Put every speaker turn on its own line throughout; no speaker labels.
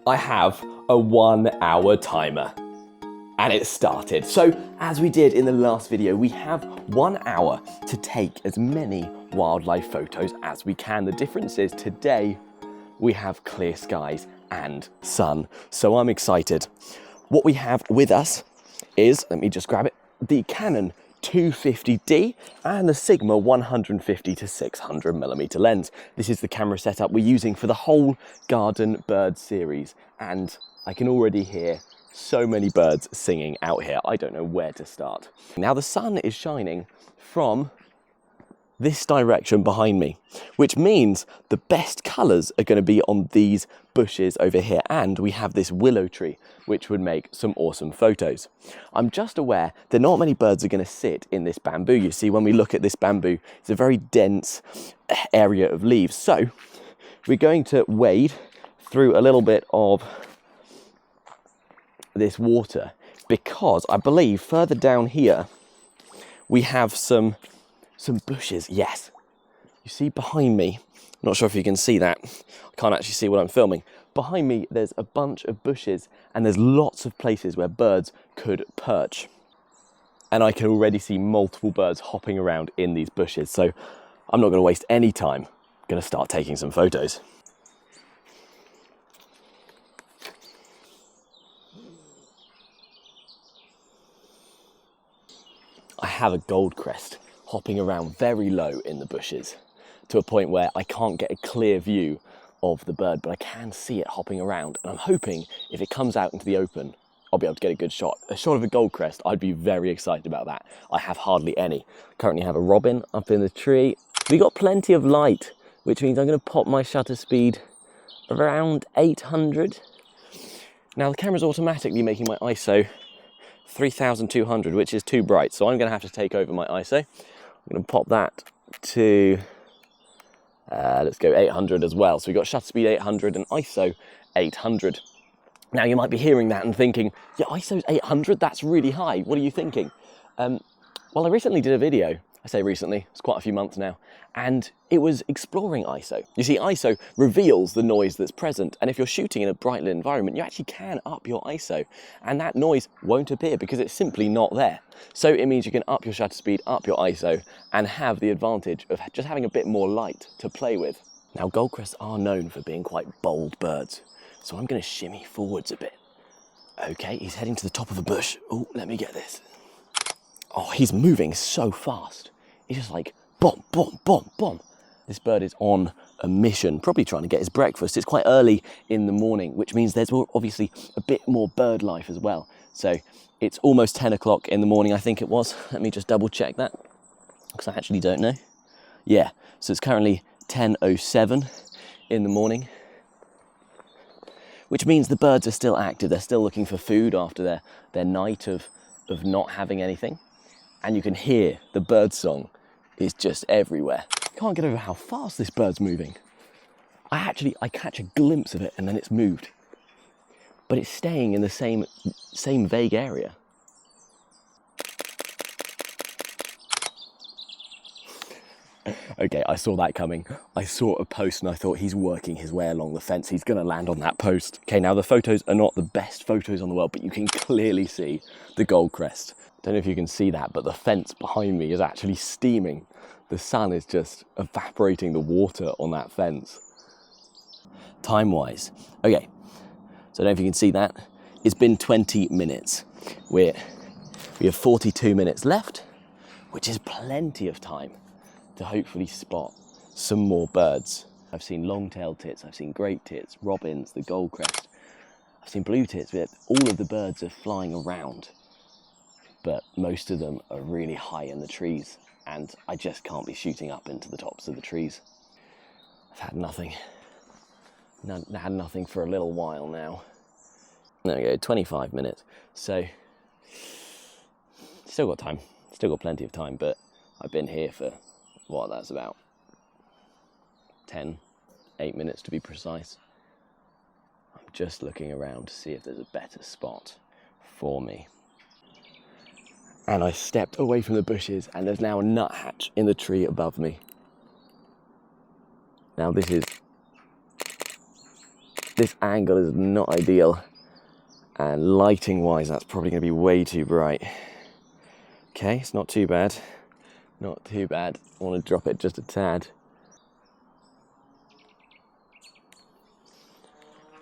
I have a 1 hour timer. And it started. So, as we did in the last video, we have 1 hour to take as many wildlife photos as we can. The difference is today we have clear skies and sun. So I'm excited. What we have with us is, let me just grab it, the Canon 250D and the Sigma 150 to 600mm lens. This is the camera setup we're using for the whole garden bird series, and I can already hear so many birds singing out here. I don't know where to start. Now the sun is shining from this direction behind me, which means the best colours are going to be on these bushes over here, and we have this willow tree which would make some awesome photos. I'm just aware that not many birds are going to sit in this bamboo. You see, when we look at this bamboo, it's a very dense area of leaves, so we're going to wade through a little bit of this water, because I believe further down here we have some bushes. Yes, you see behind me, I'm not sure if you can see that, I can't actually see what I'm filming. Behind me there's a bunch of bushes and there's lots of places where birds could perch, and I can already see multiple birds hopping around in these bushes, so I'm not going to waste any time. I'm going to start taking some photos. I have a goldcrest hopping around very low in the bushes to a point where I can't get a clear view of the bird, but I can see it hopping around, and I'm hoping if it comes out into the open, I'll be able to get a good shot. A shot of a goldcrest, I'd be very excited about that. I have hardly any. Currently have a robin up in the tree. We got plenty of light, which means I'm going to pop my shutter speed around 800. Now the camera's automatically making my ISO 3200, which is too bright, so I'm going to have to take over my ISO. I'm going to pop that to, let's go 800 as well. So we've got shutter speed 800 and ISO 800. Now you might be hearing that and thinking, yeah, ISO's 800, that's really high. What are you thinking? Well, I recently did a video, I say recently, it's quite a few months now, and it was exploring ISO. You see, ISO reveals the noise that's present, and if you're shooting in a bright lit environment, you actually can up your ISO, and that noise won't appear because it's simply not there. So it means you can up your shutter speed, up your ISO, and have the advantage of just having a bit more light to play with. Now, goldcrests are known for being quite bold birds, so I'm going to shimmy forwards a bit. Okay, he's heading to the top of a bush. Oh, let me get this. Oh, he's moving so fast. He's just like, boom, boom, boom, boom. This bird is on a mission, probably trying to get his breakfast. It's quite early in the morning, which means there's obviously a bit more bird life as well. So it's almost 10 o'clock in the morning, I think it was. Let me just double check that, because I actually don't know. Yeah, so it's currently 10:07 in the morning, which means the birds are still active. They're still looking for food after their night of not having anything. And you can hear the bird song is just everywhere. Can't get over how fast this bird's moving. I catch a glimpse of it and then it's moved. But it's staying in the same vague area. Okay, I saw that coming. I saw a post and I thought, he's working his way along the fence. He's gonna land on that post. Okay, now the photos are not the best photos on the world, but you can clearly see the goldcrest. Don't know if you can see that, but the fence behind me is actually steaming. The sun is just evaporating the water on that fence. Time-wise, okay, so I don't know if you can see that. It's been 20 minutes. We have 42 minutes left, which is plenty of time to hopefully spot some more birds. I've seen long-tailed tits, I've seen great tits, robins, the goldcrest. I've seen blue tits, but all of the birds are flying around, but most of them are really high in the trees, and I just can't be shooting up into the tops of the trees. I've had nothing. Had nothing for a little while now. There we go, 25 minutes. So, still got time. Still got plenty of time, but I've been here for, what, that's about 8 minutes to be precise. I'm just looking around to see if there's a better spot for me. And I stepped away from the bushes and there's now a nuthatch in the tree above me. Now this is this angle is not ideal. And lighting wise, that's probably going to be way too bright. Okay, it's not too bad. Not too bad. I want to drop it just a tad.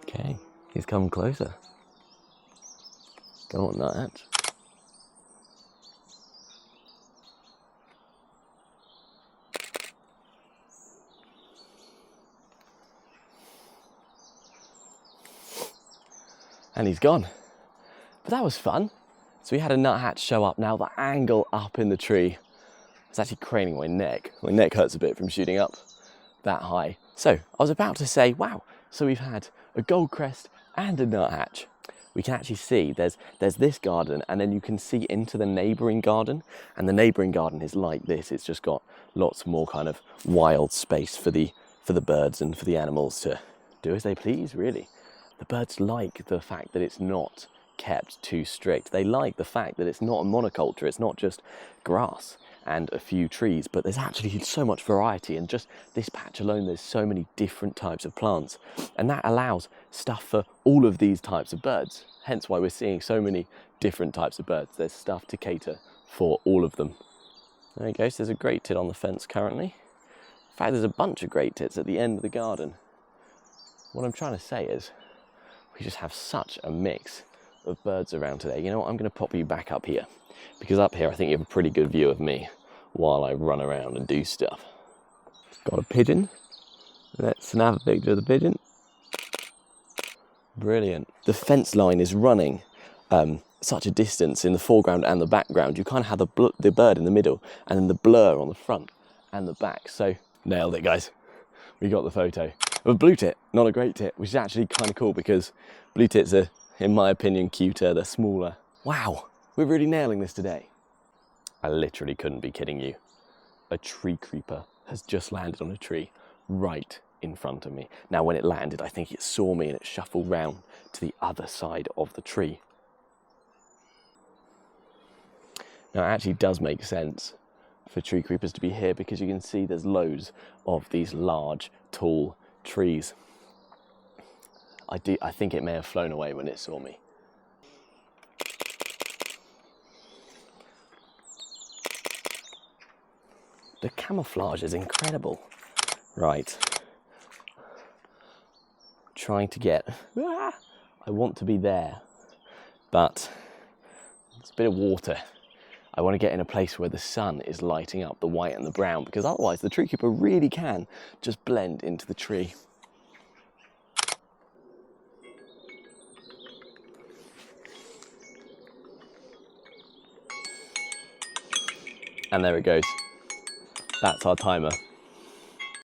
Okay, he's come closer. Go on, nuthatch. And he's gone. But that was fun. So we had a nuthatch show up. Now the angle up in the tree, it's actually craning my neck. My neck hurts a bit from shooting up that high. So I was about to say, wow, so we've had a goldcrest and a nuthatch. We can actually see there's this garden, and then you can see into the neighbouring garden, and the neighbouring garden is like this. It's just got lots more kind of wild space for the birds and for the animals to do as they please, really. The birds like the fact that it's not kept too strict. They like the fact that it's not a monoculture. It's not just grass and a few trees, but there's actually so much variety. And just this patch alone, there's so many different types of plants, and that allows stuff for all of these types of birds. Hence why we're seeing so many different types of birds. There's stuff to cater for all of them. There you go. So there's a great tit on the fence currently. In fact, there's a bunch of great tits at the end of the garden. What I'm trying to say is we just have such a mix of birds around today. You know what, I'm going to pop you back up here, because up here I think you have a pretty good view of me while I run around and do stuff. Got a pigeon. Let's snap a picture of the pigeon. Brilliant. The fence line is running such a distance in the foreground and the background. You kind of have the bird in the middle and then the blur on the front and the back. So nailed it, guys. We got the photo of a blue tit, not a great tit, which is actually kind of cool because blue tits are, in my opinion, cuter. They're smaller. Wow, we're really nailing this today. I literally couldn't be kidding you. A tree creeper has just landed on a tree right in front of me. Now, when it landed, I think it saw me and it shuffled round to the other side of the tree. Now, it actually does make sense for tree creepers to be here because you can see there's loads of these large, tall trees. I think it may have flown away when it saw me. The camouflage is incredible. Right. Trying to get... I want to be there, but it's a bit of water. I want to get in a place where the sun is lighting up the white and the brown, because otherwise the tree creeper really can just blend into the tree. And there it goes. That's our timer.